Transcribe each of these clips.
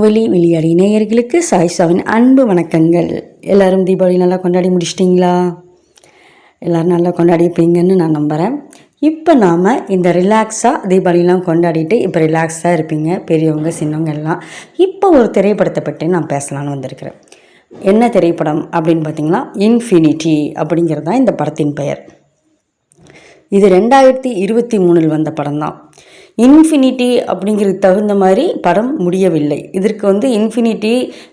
விளையாடி நேயர்களுக்கு சாய்ஷாவின் அன்பு வணக்கங்கள். எல்லோரும் தீபாவளி நல்லா கொண்டாடி முடிச்சிட்டிங்களா? எல்லோரும் நல்லா கொண்டாடிப்பீங்கன்னு நான் நம்புகிறேன். இப்போ நாம் இந்த ரிலாக்ஸாக தீபாவளிலாம் கொண்டாடிட்டு இப்போ ரிலாக்ஸாக இருப்பீங்க, பெரியவங்க சின்னவங்க எல்லாம். இப்போ ஒரு திரைப்படத்தை பற்றி நான் பேசலான்னு வந்திருக்கிறேன். என்ன திரைப்படம் அப்படின்னு பார்த்தீங்கன்னா இன்ஃபினிட்டி அப்படிங்கிறது தான் இந்த படத்தின் பெயர். இது 2023 வந்த படம் தான். இன்ஃபினிட்டி அப்படிங்கிறது தகுந்த மாதிரி படம் முடியவில்லை. இதற்கு இன்ஃபினிட்டி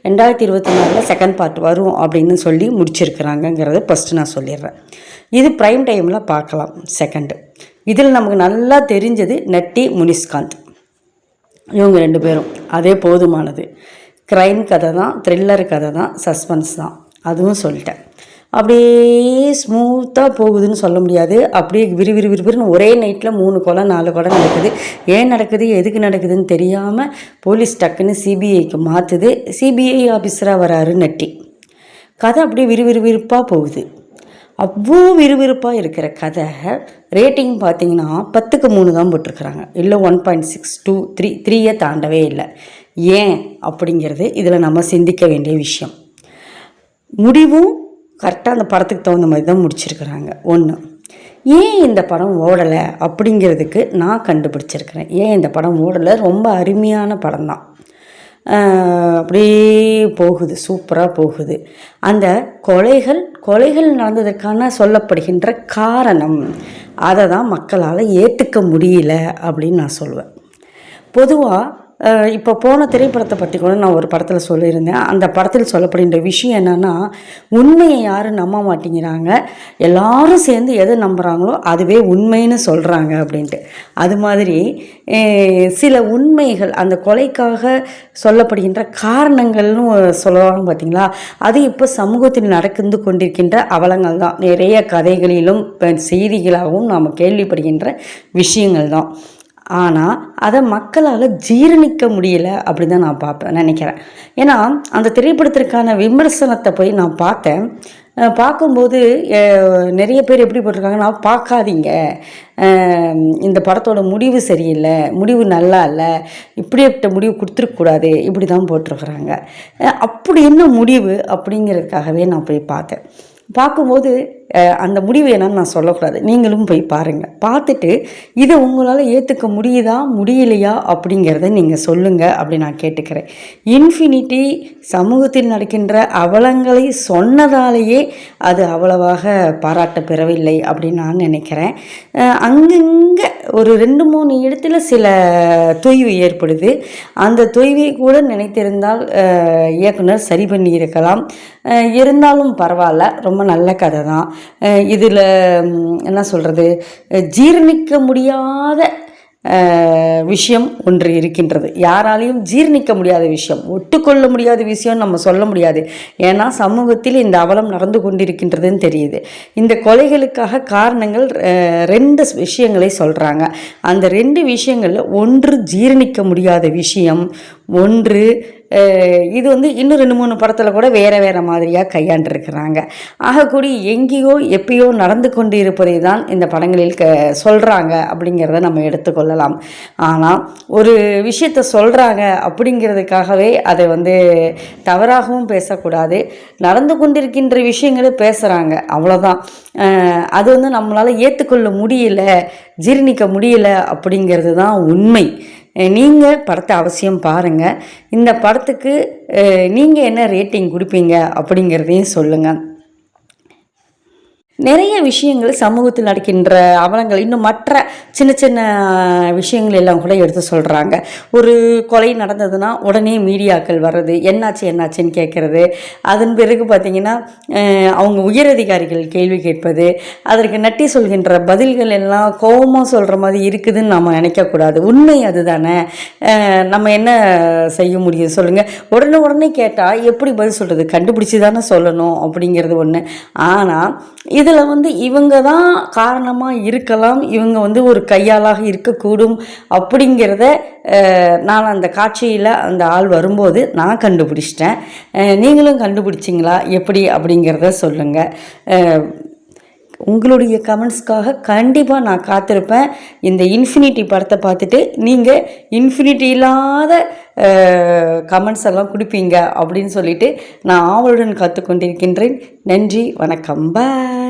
2024 செகண்ட் பார்ட் வரும் அப்படின்னு சொல்லி முடிச்சிருக்கிறாங்கங்கிறத ஃபஸ்ட்டு நான் சொல்லிடுறேன். இது ப்ரைம் டைமில் பார்க்கலாம். செகண்டு இதில் நமக்கு நல்லா தெரிஞ்சது நட்டி முனிஸ்காந்த், இவங்க 2 பேரும் அதே போதுமானது. க்ரைம் கதை தான், த்ரில்லர் கதை தான், சஸ்பென்ஸ் தான், அதுவும் சொல்லிட்டேன். அப்படியே ஸ்மூத்தாக போகுதுன்னு சொல்ல முடியாது. அப்படியே விறுவிறுன்னு ஒரே நைட்டில் 3 கொலை 4 கொலை நடக்குது. ஏன் நடக்குது, எதுக்கு நடக்குதுன்னு தெரியாமல் போலீஸ் டக்குன்னு சிபிஐக்கு மாற்றுது. சிபிஐ ஆஃபீஸராக வராரு நட்டி. கதை அப்படியே விறுவிறுப்பாக போகுது. அவ்வளோ விறுவிறுப்பாக இருக்கிற கதை ரேட்டிங் பார்த்திங்கன்னா 10க்கு 3 தான் போட்டிருக்கிறாங்க. இல்லை 1.6 2 3 தாண்டவே இல்லை. ஏன் அப்படிங்கிறது இதில் நம்ம சிந்திக்க வேண்டிய விஷயம். முடிவும் கரெக்டாக அந்த படத்துக்கு தகுந்த மாதிரி தான் முடிச்சிருக்கிறாங்க. ஒன்று, ஏன் இந்த படம் ஓடலை அப்படிங்கிறதுக்கு நான் கண்டுபிடிச்சிருக்கிறேன். ஏன் இந்த படம் ஓடலை, ரொம்ப அருமையான படம் தான். அப்படியே போகுது, சூப்பராக போகுது. அந்த கொலைகள் நடந்ததற்கான சொல்லப்படுகின்ற காரணம், அதை தான் மக்களால் ஏற்றுக்க முடியல அப்படின்னு நான் சொல்லுவேன். பொதுவாக இப்போ போன திரைப்படத்தை பற்றி கூட நான் ஒரு படத்தில் சொல்லியிருந்தேன். அந்த படத்தில் சொல்லப்படுகின்ற விஷயம் என்னென்னா, உண்மையை யாரும் நம்ப மாட்டேங்கிறாங்க, எல்லாரும் சேர்ந்து எதை நம்புகிறாங்களோ அதுவே உண்மைன்னு சொல்கிறாங்க அப்படின்ட்டு. அது மாதிரி சில உண்மைகள், அந்த கொலைக்காக சொல்லப்படுகின்ற காரணங்கள்னு சொல்லுவாங்க பார்த்தீங்களா, அது இப்போ சமூகத்தில் நடந்து கொண்டிருக்கின்ற அவலங்கள் தான். நிறைய கதைகளிலும் செய்திகளாகவும் நாம் கேள்விப்படுகின்ற விஷயங்கள் தான். ஆனால் அதை மக்களால் ஜீரணிக்க முடியலை அப்படி தான் நான் நினைக்கிறேன். ஏன்னா அந்த திரைப்படத்திற்கான விமர்சனத்தை போய் நான் பார்த்தேன். பார்க்கும்போது நிறைய பேர் எப்படி போட்டிருக்காங்கன்னா, பார்க்காதீங்க, இந்த படத்தோட முடிவு சரியில்லை, முடிவு நல்லா இல்லை, இப்படிப்பட்ட முடிவு கொடுத்துருக்கூடாது, இப்படி தான் போட்டிருக்கிறாங்க. அப்படி என்ன முடிவு அப்படிங்கிறதுக்காகவே நான் போய் பார்த்தேன். பார்க்கும்போது அந்த முடிவு என்னன்னு நான் சொல்லக்கூடாது, நீங்களும் போய் பாருங்கள். பார்த்துட்டு இதை உங்களால் ஏற்றுக்க முடியுதா முடியலையா அப்படிங்கிறத நீங்கள் சொல்லுங்கள் அப்படி நான் கேட்டுக்கிறேன். இன்ஃபினிட்டி சமூகத்தில் நடக்கின்ற அவலங்களை சொன்னதாலேயே அது அவ்வளவாக பாராட்ட பெறவில்லை அப்படின்னு நான் நினைக்கிறேன். அங்கங்கே ஒரு 2-3 இடத்துல சில தொய்வு ஏற்படுது. அந்த தொய்வை கூட நினைத்திருந்தால் இயக்குனர் சரி பண்ணியிருக்கலாம். இருந்தாலும் பரவாயில்ல, ரொம்ப நல்ல கதை தான். இதில் என்ன சொல்கிறது, ஜீரணிக்க முடியாத விஷயம் ஒன்று இருக்கின்றது. யாராலையும் ஜீரணிக்க முடியாத விஷயம், ஒட்டுக்கொள்ள முடியாத விஷயம் நம்ம சொல்ல முடியாது. ஏன்னா சமூகத்தில் இந்த அவலம் நடந்து கொண்டிருக்கின்றதுன்னு தெரியுது. இந்த கொலைகளுக்காக காரணங்கள் 2 விஷயங்களை சொல்கிறாங்க. அந்த 2 விஷயங்களில் ஒன்று ஜீரணிக்க முடியாத விஷயம், ஒன்று இது இன்னும் 2-3 படத்தில் கூட வேறு மாதிரியாக கையாண்டிருக்கிறாங்க. ஆகக்கூடி எங்கேயோ எப்பயோ நடந்து கொண்டு இருப்பதை தான் இந்த படங்களில் சொல்கிறாங்க அப்படிங்கிறத நம்ம எடுத்துக்கொள்ளலாம். ஆனால் ஒரு விஷயத்தை சொல்கிறாங்க அப்படிங்கிறதுக்காகவே அதை தவறாகவும் பேசக்கூடாது. நடந்து கொண்டிருக்கின்ற விஷயங்களை பேசுகிறாங்க, அவ்வளோதான். அது நம்மளால் ஏற்றுக்கொள்ள முடியல, ஜீரணிக்க முடியல அப்படிங்கிறது தான் உண்மை. நீங்கள் படத்தை அவசியம் பாருங்கள். இந்த படத்துக்கு நீங்கள் என்ன ரேட்டிங் கொடுப்பீங்க அப்படிங்கிறதையும் சொல்லுங்கள். நிறைய விஷயங்கள் சமூகத்தில் நடக்கின்ற அவலங்கள், இன்னும் மற்ற சின்ன சின்ன விஷயங்கள் எல்லாம் கூட எடுத்து சொல்கிறாங்க. ஒரு கொலை நடந்ததுன்னா உடனே மீடியாக்கள் வர்றது, என்னாச்சுன்னு கேட்குறது. அதன் பிறகு பார்த்திங்கன்னா அவங்க உயரதிகாரிகள் கேள்வி கேட்பது, அதற்கு நட்டி சொல்கின்ற பதில்கள் எல்லாம் கோபமாக சொல்கிற மாதிரி இருக்குதுன்னு நம்ம நினைக்கக்கூடாது. உண்மை அதுதானே, நம்ம என்ன செய்ய முடியும் சொல்லுங்கள். உடனே கேட்டால் எப்படி பதில் சொல்கிறது, கண்டுபிடிச்சி தானே சொல்லணும் அப்படிங்கிறது ஒன்று. ஆனால் இதில் இவங்க தான் காரணமாக இருக்கலாம், இவங்க ஒரு கையாளாக இருக்கக்கூடும் அப்படிங்கிறத நான் அந்த காட்சியில் அந்த ஆள் வரும்போது நான் கண்டுபிடிச்சிட்டேன். நீங்களும் கண்டுபிடிச்சிங்களா எப்படி அப்படிங்கிறத சொல்லுங்கள். உங்களுடைய கமெண்ட்ஸ்க்காக கண்டிப்பாக நான் காத்திருப்பேன். இந்த இன்ஃபினிட்டி படத்தை பார்த்துட்டு நீங்கள் இன்ஃபினிட்டி இல்லாத கமெண்ட்ஸ் எல்லாம் கொடுப்பீங்க அப்படின்னு சொல்லிட்டு நான் ஆவலுடன் காத்து கொண்டிருக்கின்றேன். நன்றி, வணக்கம், பாய்.